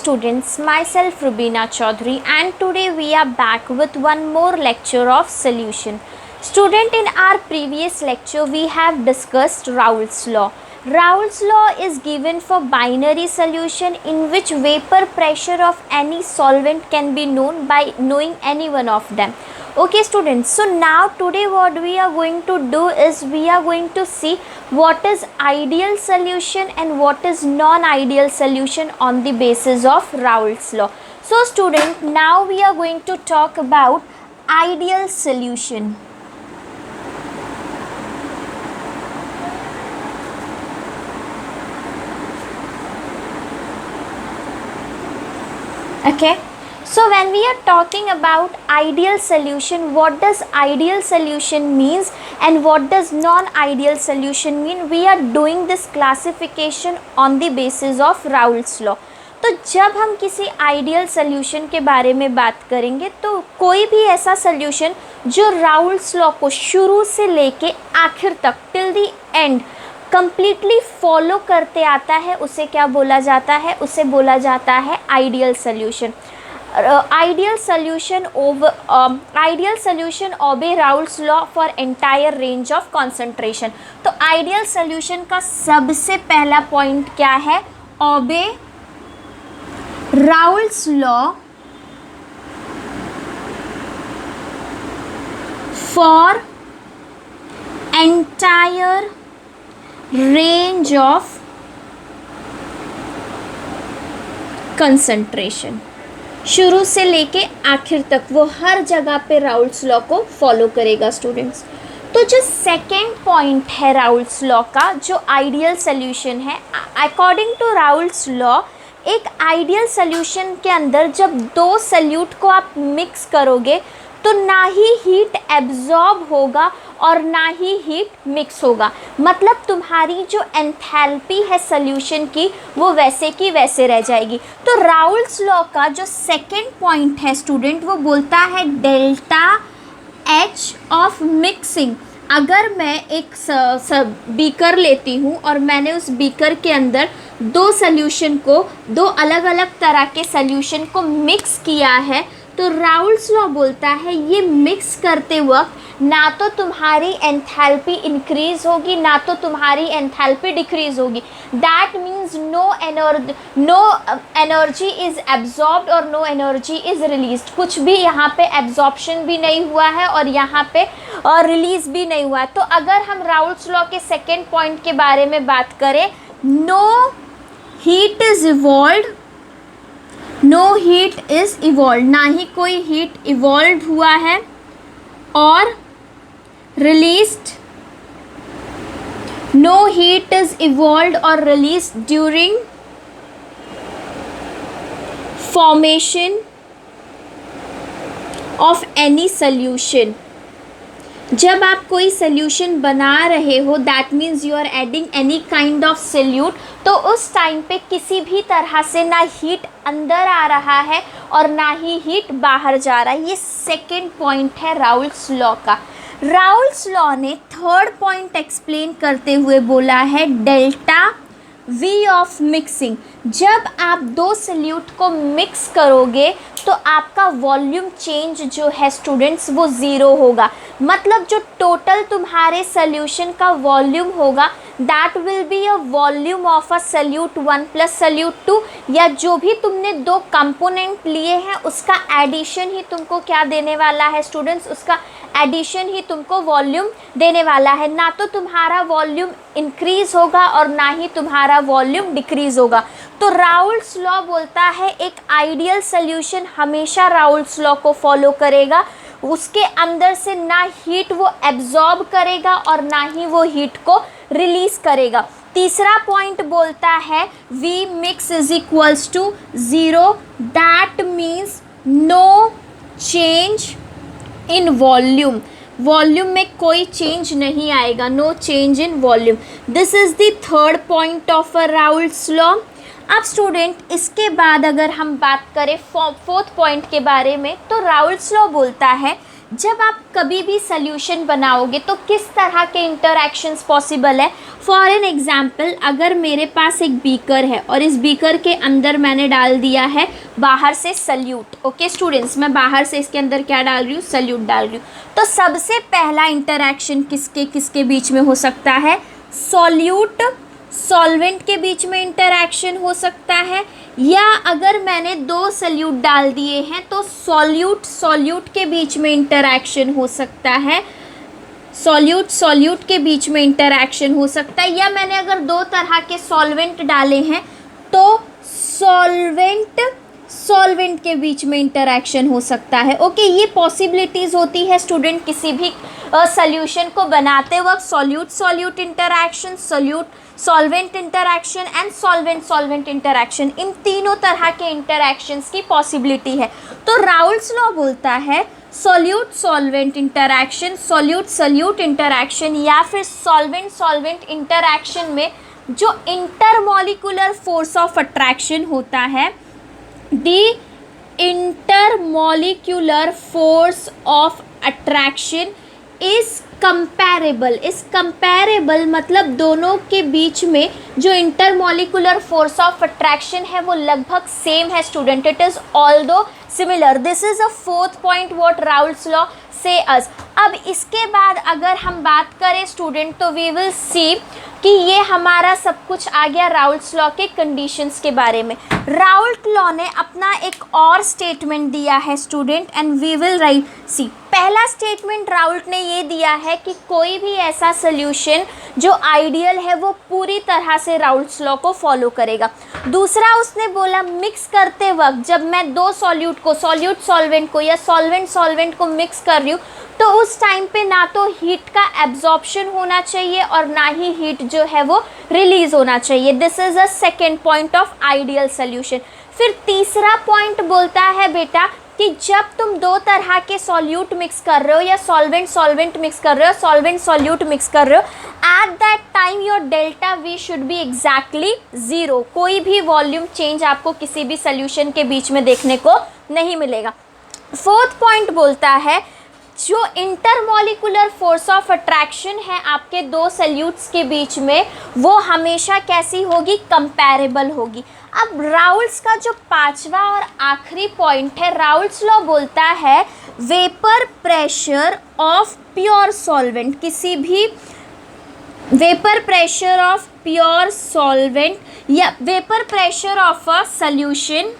students, myself Rubina Chaudhary, and today we are back with one more lecture of solution. Student, in our previous lecture we have discussed Raoult's law. Raoult's law is given for binary solution in which vapor pressure of any solvent can be known by knowing any one of them. Okay students, so now today what we are going to do is we are going to see what is ideal solution and what is non-ideal solution on the basis of Raoult's law. So student, now we are going to talk about ideal solution. Okay, so when we are talking about ideal solution, what does ideal solution means and what does non-ideal solution mean, we are doing this classification on the basis of Raoult's law. तो जब हम किसी ideal solution के बारे में बात करेंगे तो कोई भी ऐसा सॉल्यूशन जो राउल्ट्स लॉ को शुरू से लेके आखिर तक till the end completely follow करते आता है, उसे क्या बोला जाता है, उसे बोला जाता है ideal solution. Ideal solution obey Raoult's law for entire range of concentration. तो ideal solution का सबसे पहला पॉइंट क्या है? obey Raoult's law for entire range of concentration. शुरू से लेके आखिर तक वो हर जगह पे राउल्ट्स लॉ को फॉलो करेगा स्टूडेंट्स. तो जो सेकेंड पॉइंट है राउल्ट्स लॉ का, जो आइडियल सॉल्यूशन है, अकॉर्डिंग टू राउल्ट्स लॉ एक आइडियल सॉल्यूशन के अंदर जब दो सॉल्यूट को आप मिक्स करोगे तो ना ही हीट एब्जॉर्ब होगा और ना ही हीट मिक्स होगा. मतलब तुम्हारी जो एंथैल्पी है सॉल्यूशन की वो वैसे की वैसे रह जाएगी. तो राउल्ट्स लॉ का जो सेकेंड पॉइंट है स्टूडेंट, वो बोलता है डेल्टा एच ऑफ मिक्सिंग. अगर मैं एक बीकर लेती हूँ और मैंने उस बीकर के अंदर दो सॉल्यूशन को, दो अलग अलग तरह के सॉल्यूशन को मिक्स किया है, तो राउल्ट्स लॉ बोलता है ये मिक्स करते वक्त ना तो तुम्हारी एंथैल्पी इंक्रीज होगी ना तो तुम्हारी एंथैल्पी डिक्रीज होगी. That means no energy is absorbed और नो एनर्जी इज़ रिलीज्ड. कुछ भी यहाँ पे एब्जॉर्प्शन भी नहीं हुआ है और यहाँ पे रिलीज भी नहीं हुआ है. तो अगर हम राउल्ट्स लॉ के सेकेंड पॉइंट के बारे में बात करें, no heat is evolved, no heat is evolve, ना ही कोई हीट इवॉल्व हुआ है और released, no heat is evolve और released during formation of any solution. जब आप कोई सॉल्यूशन बना रहे हो, that means you are adding any kind of solute, तो उस टाइम पे किसी भी तरह से ना हीट अंदर आ रहा है और ना ही हीट बाहर जा रहा है. ये सेकेंड पॉइंट है राउल्ट्स लॉ का. राउल्ट्स लॉ ने थर्ड पॉइंट एक्सप्लेन करते हुए बोला है डेल्टा वी ऑफ मिक्सिंग. जब आप दो सॉल्यूट को मिक्स करोगे तो आपका वॉल्यूम चेंज जो है स्टूडेंट्स वो ज़ीरो होगा. मतलब जो टोटल तुम्हारे सॉल्यूशन का वॉल्यूम होगा that will be a volume of a solute 1 plus solute 2, या जो भी तुमने दो कंपोनेंट लिए हैं उसका एडिशन ही तुमको क्या देने वाला है स्टूडेंट्स, उसका एडिशन ही तुमको वॉल्यूम देने वाला है. ना तो तुम्हारा वॉल्यूम इंक्रीज होगा और ना ही तुम्हारा वॉल्यूम डिक्रीज होगा. तो राउल्ट्स लॉ बोलता है एक आइडियल सॉल्यूशन हमेशा राउल्ट्स लॉ को फॉलो करेगा. उसके अंदर से ना हीट वो एब्जॉर्ब करेगा और ना ही वो हीट को रिलीज करेगा. तीसरा पॉइंट बोलता है V mix is equals to zero. That means no change in volume. Volume में कोई चेंज नहीं आएगा, no change in volume. This is the third point of a Raoult's law. अब स्टूडेंट इसके बाद अगर हम बात करें फोर्थ पॉइंट के बारे में, तो राउल्ट्स लॉ बोलता है जब आप कभी भी सोल्यूशन बनाओगे तो किस तरह के इंटरैक्शंस पॉसिबल है। फॉर एन एग्जांपल, अगर मेरे पास एक बीकर है और इस बीकर के अंदर मैंने डाल दिया है बाहर से सल्यूट। ओके स्टूडेंट्स, मैं बाहर से इसके अंदर क्या डाल रही हूँ, सल्यूट डाल रही हूँ। तो सबसे पहला इंटरैक्शन किसके किसके बीच में हो सकता है, सॉल्यूट सॉल्वेंट के बीच में इंटरैक्शन हो सकता है, या अगर मैंने दो सल्यूट डाल दिए हैं तो सॉल्यूट सॉल्यूट के बीच में इंटरैक्शन हो सकता है, सॉल्यूट सॉल्यूट के बीच में इंटरैक्शन हो सकता है, या मैंने अगर दो तरह के सॉल्वेंट डाले हैं तो सॉल्वेंट सॉल्वेंट के बीच में इंटरैक्शन हो सकता है। ओके, ये पॉसिबिलिटीज़ होती है स्टूडेंट किसी भी सॉल्यूशन को बनाते वक्त, solute solute interaction, solute solvent interaction and solvent solvent interaction, इन तीनों तरह के इंटरैक्शंस की पॉसिबिलिटी है। तो राउल्स लॉ बोलता है solute solvent interaction, solute solute interaction या फिर सॉल्वेंट सॉल्वेंट इंटरैक्शन में जो इंटरमॉलिक्यूलर फोर्स ऑफ अट्रैक्शन होता है, the intermolecular force of attraction is comparable मतलब दोनों के बीच में जो इंटरमॉलिक्यूलर फोर्स ऑफ अट्रैक्शन है वो लगभग सेम है student, it is although similar. This is a fourth point what Raoult's law से अस। अब इसके बाद अगर हम बात करें स्टूडेंट तो वी विल सी कि ये हमारा सब कुछ आ गया राउल्स लॉ के कंडीशंस के बारे में। राउल्ट लॉ ने अपना एक और स्टेटमेंट दिया है student and we will write C. पहला स्टेटमेंट राउल्ट ने ये दिया है कि कोई भी ऐसा सोल्यूशन जो आइडियल है वो पूरी तरह से राउल्ट्स लॉ को फॉलो करेगा। दूसरा उसने बोला मिक्स करते वक्त जब मैं दो सॉल्यूट को, सॉल्यूट सॉल्वेंट को या सॉल्वेंट सॉल्वेंट को मिक्स कर रही हूँ तो उस टाइम पे ना तो हीट का एब्जॉर्प्शन होना चाहिए और ना ही हीट जो है वो रिलीज होना चाहिए। This is a second point of ideal solution. फिर तीसरा पॉइंट बोलता है बेटा कि जब तुम दो तरह के सॉल्यूट मिक्स कर रहे हो या सॉल्वेंट सॉल्वेंट मिक्स कर रहे हो, सॉल्वेंट सॉल्यूट मिक्स कर रहे हो, at that time your delta we should be exactly zero. कोई भी वॉल्यूम चेंज आपको किसी भी सोल्यूशन के बीच में देखने को नहीं मिलेगा। फोर्थ पॉइंट बोलता है जो इंटरमॉलिक्यूलर फोर्स ऑफ अट्रैक्शन है आपके दो सल्यूट्स के बीच में वो हमेशा कैसी होगी, कंपैरेबल होगी। अब राउल्स का जो पांचवा और आखिरी पॉइंट है, राउल्स लॉ बोलता है vapour pressure of pure solvent, किसी भी vapour pressure of pure solvent या vapour pressure of a solution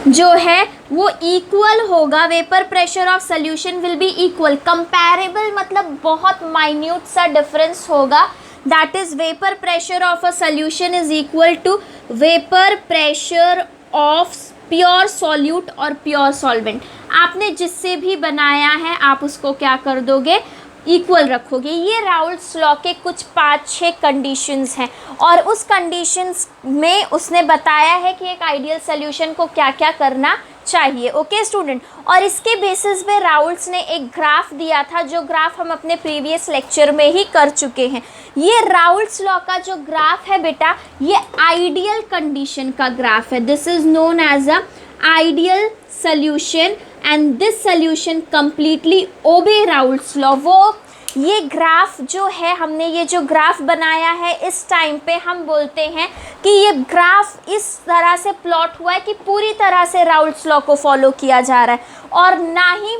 जो है वो इक्वल होगा, vapour pressure of solution will be equal. Comparable मतलब बहुत माइन्यूट सा डिफरेंस होगा, that is vapour pressure of a solution is equal to vapour pressure of pure solute और pure solvent. आपने जिससे भी बनाया है आप उसको क्या कर दोगे, इक्वल रखोगे। ये राउल्स लॉ के कुछ 5-6 कंडीशंस हैं और उस कंडीशंस में उसने बताया है कि एक आइडियल सोल्यूशन को क्या क्या करना चाहिए। ओके स्टूडेंट, और इसके बेसिस पे राउल्स ने एक ग्राफ दिया था जो ग्राफ हम अपने प्रीवियस लेक्चर में ही कर चुके हैं। ये राउल्स लॉ का जो ग्राफ है बेटा ये आइडियल कंडीशन का ग्राफ है। This is known as a ideal solution and this solution completely obey Raoult's law. वो ये ग्राफ जो है हमने ये जो ग्राफ बनाया है इस टाइम पे हम बोलते हैं कि ये ग्राफ इस तरह से प्लॉट हुआ है कि पूरी तरह से राउल्स लॉ को फॉलो किया जा रहा है और ना ही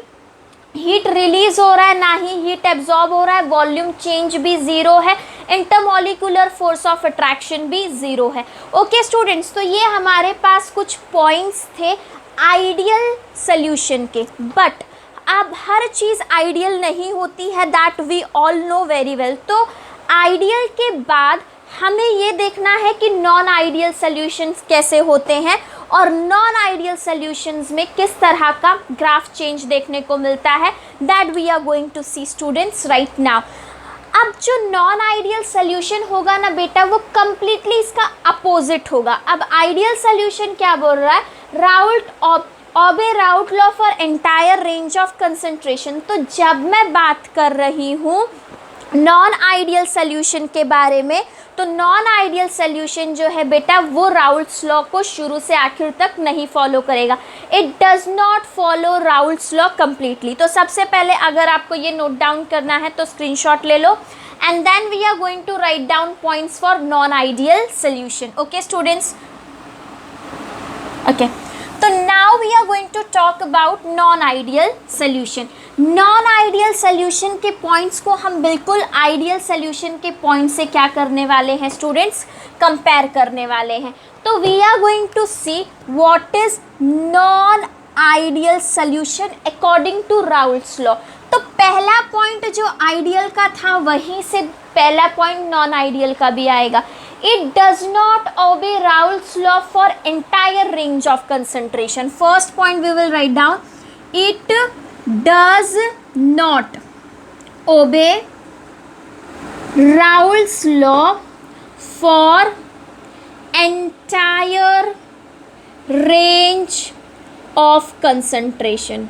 हीट रिलीज हो रहा है ना ही हीट एब्जॉर्ब हो रहा है, वॉल्यूम चेंज भी ज़ीरो है, इंटरमॉलिक्यूलर फोर्स ऑफ अट्रैक्शन भी ज़ीरो है। ओके स्टूडेंट्स, तो ये हमारे पास कुछ पॉइंट्स थे आइडियल सोल्यूशन के। बट अब हर चीज़ आइडियल नहीं होती है, that we all know very well. तो आइडियल के बाद हमें ये देखना है कि नॉन आइडियल सोल्यूशंस कैसे होते हैं और नॉन आइडियल सोल्यूशंस में किस तरह का ग्राफ चेंज देखने को मिलता है, that we are going to see students right now. अब जो नॉन आइडियल सोल्यूशन होगा ना बेटा वो कम्प्लीटली इसका अपोजिट होगा। अब आइडियल सोल्यूशन क्या बोल रहा है, Raoult obey Raoult law for entire range of concentration. तो जब मैं बात कर रही हूँ नॉन आइडियल सोल्यूशन के बारे में, तो नॉन आइडियल सोल्यूशन जो है बेटा वो राउल्ट्स लॉ को शुरू से आखिर तक नहीं फॉलो करेगा. It does not follow Raoult's law completely. तो सबसे पहले अगर आपको ये नोट डाउन करना है तो स्क्रीनशॉट ले लो, and then we are going to write down points for non-ideal solution. Okay students? Okay, so now we are going to talk about non-ideal solution. non-ideal solution के points को हम बिल्कुल ideal solution के points से क्या करने वाले हैं students? compare करने वाले हैं. तो we are going to see what is non-ideal solution according to Raoult's law. तो पहला पॉइंट जो आइडियल का था वहीं से पहला पॉइंट नॉन आइडियल का भी आएगा. It does not obey Raoult's law for entire range of concentration. First point we will write down. It does not obey Raoult's law for entire range of concentration.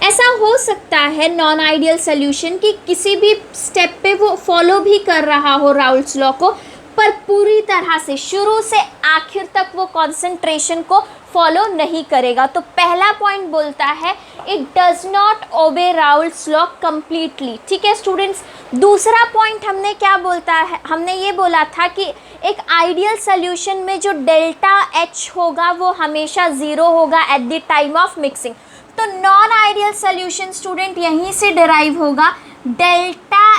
ऐसा हो सकता है non ideal solution की किसी भी step पे वो follow भी कर रहा हो राउल्ट्स लॉ को, पर पूरी तरह से शुरू से आखिर तक वो कॉन्सेंट्रेशन को फॉलो नहीं करेगा. तो पहला पॉइंट बोलता है it does not obey Raoult's law completely. ठीक है स्टूडेंट्स. दूसरा पॉइंट हमने क्या बोलता है, हमने ये बोला था कि एक आइडियल सोल्यूशन में जो डेल्टा एच होगा वो हमेशा ज़ीरो होगा at the time of mixing. तो नॉन आइडियल सोल्यूशन स्टूडेंट यहीं से डिराइव होगा. डेल्टा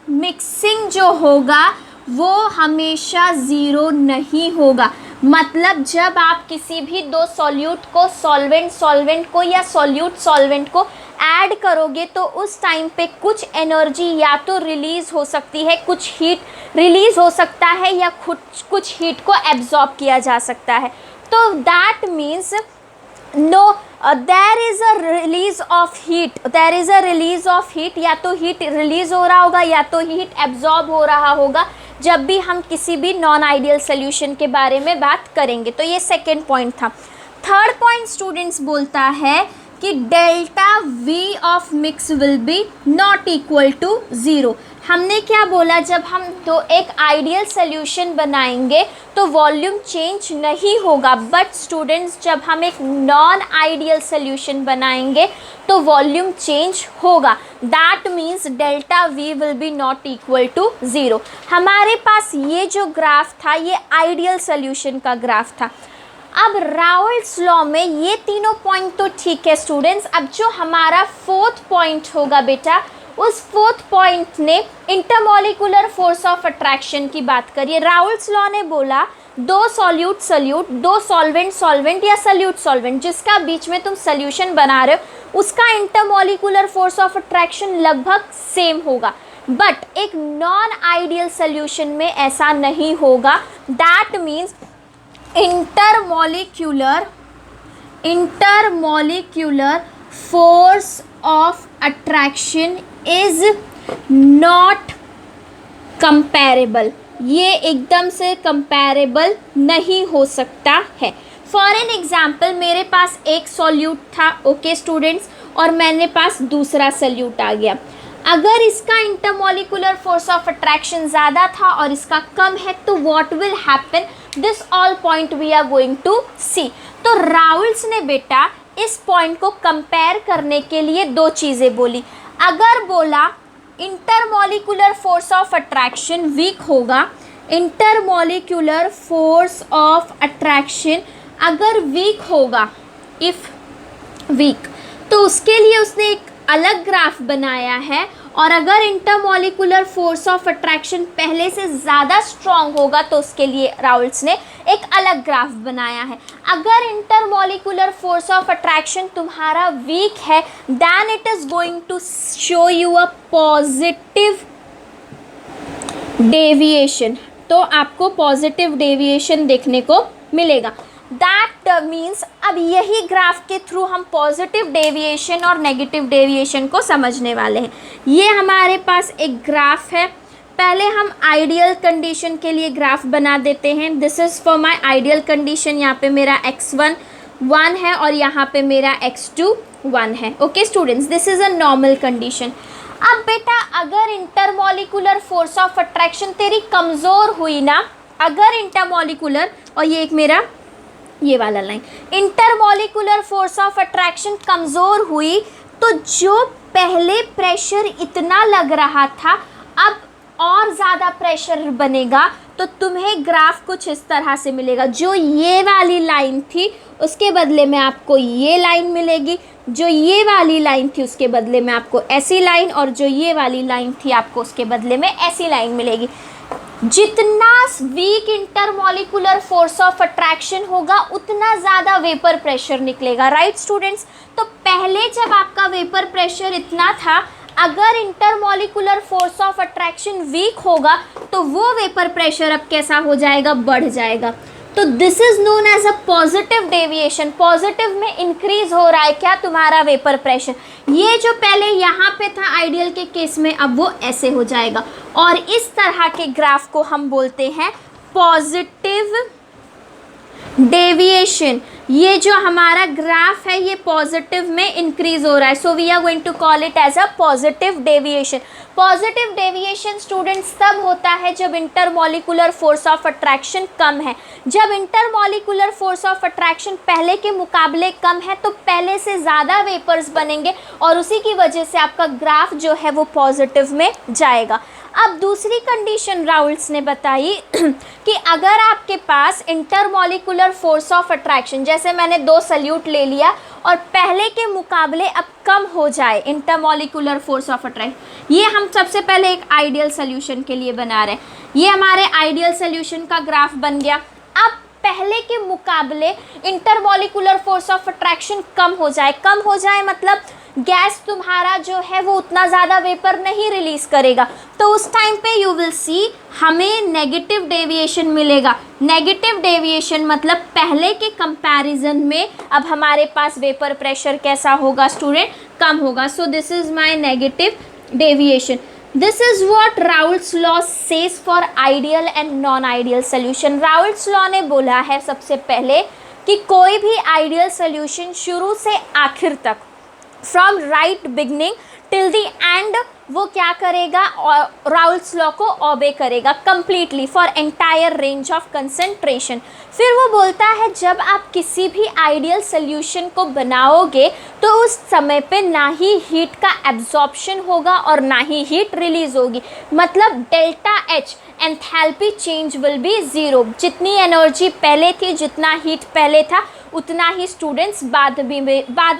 मिक्सिंग जो होगा वो हमेशा ज़ीरो नहीं होगा. मतलब जब आप किसी भी दो सॉल्यूट को सॉल्वेंट को या सॉल्वेंट को ऐड करोगे तो उस टाइम पे कुछ एनर्जी या तो रिलीज़ हो सकती है, कुछ हीट रिलीज़ हो सकता है या कुछ हीट को एब्जॉर्ब किया जा सकता है. तो that means there is a release of heat. या तो हीट रिलीज हो रहा होगा या तो हीट एब्जॉर्ब हो रहा होगा जब भी हम किसी भी नॉन आइडियल सोल्यूशन के बारे में बात करेंगे. तो ये सेकेंड पॉइंट था. थर्ड पॉइंट स्टूडेंट्स बोलता है कि delta V of mix will be not equal to zero. हमने क्या बोला, जब हम तो एक आइडियल सोल्यूशन बनाएंगे तो वॉल्यूम चेंज नहीं होगा, बट स्टूडेंट्स जब हम एक नॉन आइडियल सोल्यूशन बनाएंगे तो वॉल्यूम चेंज होगा. That means delta V will be not equal to zero. हमारे पास ये जो ग्राफ था ये आइडियल सोल्यूशन का ग्राफ था. अब राउल्ट्स लॉ में ये तीनों पॉइंट तो ठीक है स्टूडेंट्स. अब जो हमारा फोर्थ पॉइंट होगा बेटा, उस फोर्थ पॉइंट ने इंटरमॉलिक्यूलर फोर्स ऑफ अट्रैक्शन की बात करिए. राउल्ट्स लॉ ने बोला दो सॉल्यूट दो सॉल्वेंट या सॉल्वेंट जिसका बीच में तुम सोल्यूशन बना रहे हो उसका इंटरमॉलिक्यूलर फोर्स ऑफ अट्रैक्शन लगभग सेम होगा. बट एक नॉन आइडियल सोल्यूशन में ऐसा नहीं होगा. That means intermolecular force of attraction is not comparable. ये एकदम से कंपैरेबल नहीं हो सकता है. फॉर एन एग्जाम्पल मेरे पास एक सॉल्यूट था, ओके स्टूडेंट्स, और मेरे पास दूसरा सॉल्यूट आ गया. अगर इसका इंटरमॉलिक्यूलर फोर्स ऑफ अट्रैक्शन ज़्यादा था और इसका कम है तो what will happen, this all point we are going to see. तो राउल्ट्स ने बेटा इस पॉइंट को कंपेयर करने के लिए दो चीज़ें बोली. अगर बोला intermolecular force of attraction weak होगा, इंटरमॉलिक्यूलर फोर्स ऑफ अट्रैक्शन अगर वीक होगा, इफ़ वीक, तो उसके लिए उसने एक अलग ग्राफ बनाया है. और अगर इंटरमॉलिक्यूलर फोर्स ऑफ अट्रैक्शन पहले से ज़्यादा स्ट्रॉन्ग होगा तो उसके लिए राउल्ट्स ने एक अलग ग्राफ बनाया है. अगर इंटरमॉलिक्यूलर फोर्स ऑफ अट्रैक्शन तुम्हारा वीक है then it is going to show you a positive deviation. तो आपको पॉजिटिव डेविएशन देखने को मिलेगा. दैट मीन्स अब यही ग्राफ के थ्रू हम पॉजिटिव डेविएशन और नेगेटिव डेविएशन को समझने वाले हैं. ये हमारे पास एक ग्राफ है. पहले हम आइडियल कंडीशन के लिए ग्राफ बना देते हैं. This is for my ideal condition. यहाँ पे मेरा x1 1 है और यहाँ पे मेरा x2 1 है. Okay students, this is a normal condition. अब बेटा अगर इंटरमॉलिकुलर फोर्स ऑफ अट्रैक्शन तेरी कमज़ोर हुई ना, अगर इंटरमॉलिकुलर, और ये एक मेरा ये वाला line, intermolecular force of attraction कमज़ोर हुई तो जो पहले प्रेशर इतना लग रहा था अब और ज़्यादा प्रेशर बनेगा, तो तुम्हें ग्राफ कुछ इस तरह से मिलेगा। जो ये वाली लाइन थी उसके बदले में आपको ये लाइन मिलेगी, जो ये वाली लाइन थी उसके बदले में आपको ऐसी लाइन, और जो ये वाली लाइन थी आपको उसके बदले में ऐसी लाइन मिलेगी। जितना weak intermolecular force of attraction होगा उतना ज़्यादा वेपर प्रेशर निकलेगा। राइट स्टूडेंट्स, तो पहले जब आपका वेपर प्रेशर इतना था, अगर intermolecular force of attraction weak होगा तो वो वेपर प्रेशर अब कैसा हो जाएगा, बढ़ जाएगा। तो this is known as a positive deviation. Positive में इंक्रीज हो रहा है क्या, तुम्हारा वेपर प्रेशर। ये जो पहले यहाँ पे था आइडियल के केस में, अब वो ऐसे हो जाएगा, और इस तरह के ग्राफ को हम बोलते हैं पॉजिटिव डेविएशन। ये जो हमारा ग्राफ है ये पॉजिटिव में इंक्रीज हो रहा है, so we are going to call it as a positive deviation. Positive deviation students तब होता है जब इंटरमॉलिकुलर फोर्स ऑफ अट्रैक्शन कम है। जब इंटरमॉलिकुलर फोर्स ऑफ अट्रैक्शन पहले के मुकाबले कम है तो पहले से ज़्यादा वेपर्स बनेंगे और उसी की वजह से आपका ग्राफ जो है वो पॉजिटिव में जाएगा। अब दूसरी कंडीशन राउल्स ने बताई कि अगर आपके पास इंटरमॉलिकुलर फोर्स ऑफ अट्रैक्शन, जैसे मैंने 2 सल्यूट ले लिया और पहले के मुकाबले अब कम हो जाए इंटरमॉलिकुलर फोर्स ऑफ अट्रैक्शन, ये हम सबसे पहले एक आइडियल सोल्यूशन के लिए बना रहे हैं। ये हमारे आइडियल सोल्यूशन का ग्राफ बन गया। अब पहले के मुकाबले इंटरमॉलिकुलर फोर्स ऑफ अट्रैक्शन कम हो जाए मतलब गैस तुम्हारा जो है वो उतना ज़्यादा वेपर नहीं रिलीज़ करेगा, तो उस टाइम पे यू विल सी हमें नेगेटिव डेविएशन मिलेगा। नेगेटिव डेविएशन मतलब पहले के कंपैरिजन में अब हमारे पास वेपर प्रेशर कैसा होगा स्टूडेंट, कम होगा। So this is my negative deviation. This is what Raoult's law says for ideal and non ideal solution. Raoult's law ने बोला है सबसे पहले कि कोई भी आइडियल सोल्यूशन शुरू से आखिर तक, from right beginning till the end, वो क्या करेगा, राउल्स लॉ को ओबे करेगा completely for entire range of concentration. फिर वो बोलता है जब आप किसी भी आइडियल सोल्यूशन को बनाओगे तो उस समय पे ना ही हीट का एब्जॉर्प्शन होगा और ना ही हीट रिलीज होगी, मतलब delta H enthalpy change will be zero. जितनी एनर्जी पहले थी, जितना हीट पहले था, उतना ही स्टूडेंट्स बाद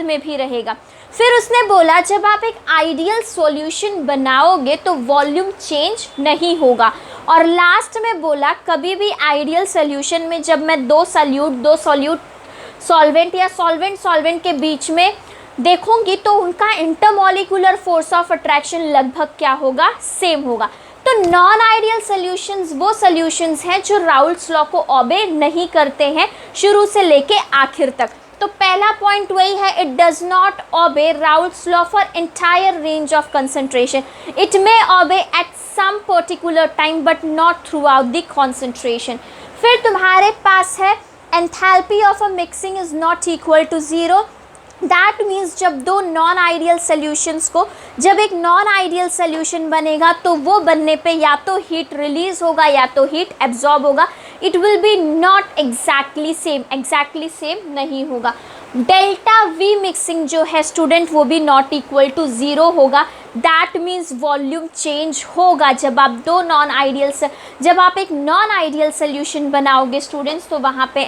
में भी रहेगा। फिर उसने बोला जब आप एक आइडियल सॉल्यूशन बनाओगे तो वॉल्यूम चेंज नहीं होगा। और लास्ट में बोला कभी भी आइडियल सॉल्यूशन में जब मैं दो सॉल्यूट सॉल्वेंट या सॉल्वेंट के बीच में देखूंगी तो उनका इंटरमॉलिकुलर फोर्स ऑफ अट्रैक्शन लगभग क्या होगा, सेम होगा। तो नॉन आइडियल सॉल्यूशंस वो सॉल्यूशंस हैं जो राउल्स लॉ को ओबे नहीं करते हैं शुरू से लेके आखिर तक। तो पहला पॉइंट वही है, it does not obey Raoult's law for entire range of concentration. It may obey at some particular time but not throughout the concentration. फिर तुम्हारे पास है enthalpy of a mixing is not equal to zero. That means जब दो non ideal solutions को, जब एक non ideal solution बनेगा तो वो बनने पे या तो हीट रिलीज होगा या तो हीट एब्जॉर्ब होगा। It will be not exactly same नहीं होगा। डेल्टा वी मिक्सिंग जो है स्टूडेंट वो भी नॉट इक्वल टू ज़ीरो होगा। दैट मीन्स वॉल्यूम चेंज होगा जब आप जब आप एक नॉन आइडियल सोल्यूशन बनाओगे स्टूडेंट्स तो वहाँ पे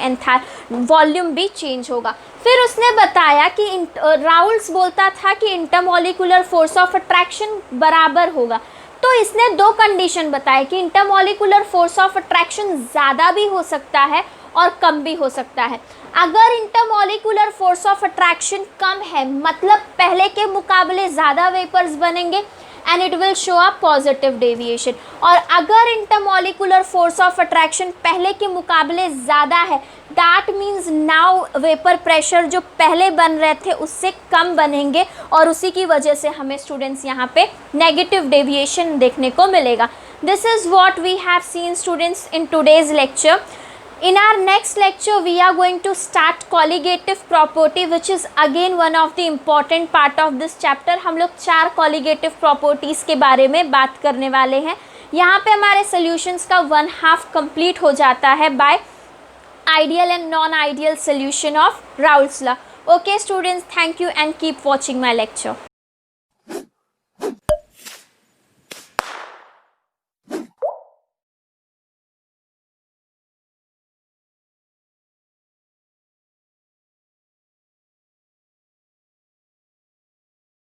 वॉल्यूम भी चेंज होगा। फिर उसने बताया कि राउल्स बोलता था कि इंटरमॉलिकुलर फोर्स ऑफ अट्रैक्शन बराबर होगा, तो इसने दो कंडीशन बताए कि इंटरमॉलिकुलर फोर्स ऑफ अट्रैक्शन ज़्यादा भी हो सकता है और कम भी हो सकता है। अगर इंटरमॉलिकुलर फोर्स ऑफ अट्रैक्शन कम है मतलब पहले के मुकाबले ज़्यादा वेपर्स बनेंगे and it will show a positive deviation. और अगर इंटरमॉलिकुलर फोर्स ऑफ अट्रैक्शन पहले के मुकाबले ज़्यादा है that means now vapour pressure जो पहले बन रहे थे उससे कम बनेंगे और उसी की वजह से हमें स्टूडेंट्स यहाँ पे नेगेटिव डेविएशन देखने को मिलेगा। This is what we have seen students in today's lecture. In our next lecture, we are going to start colligative property, which is again one of the important part of this chapter. हम लोग 4 colligative properties के बारे में बात करने वाले हैं. यहाँ पे हमारे solutions का 1/2 complete हो जाता है by ideal and non-ideal solution of Raoult's law. Okay students, thank you and keep watching my lecture.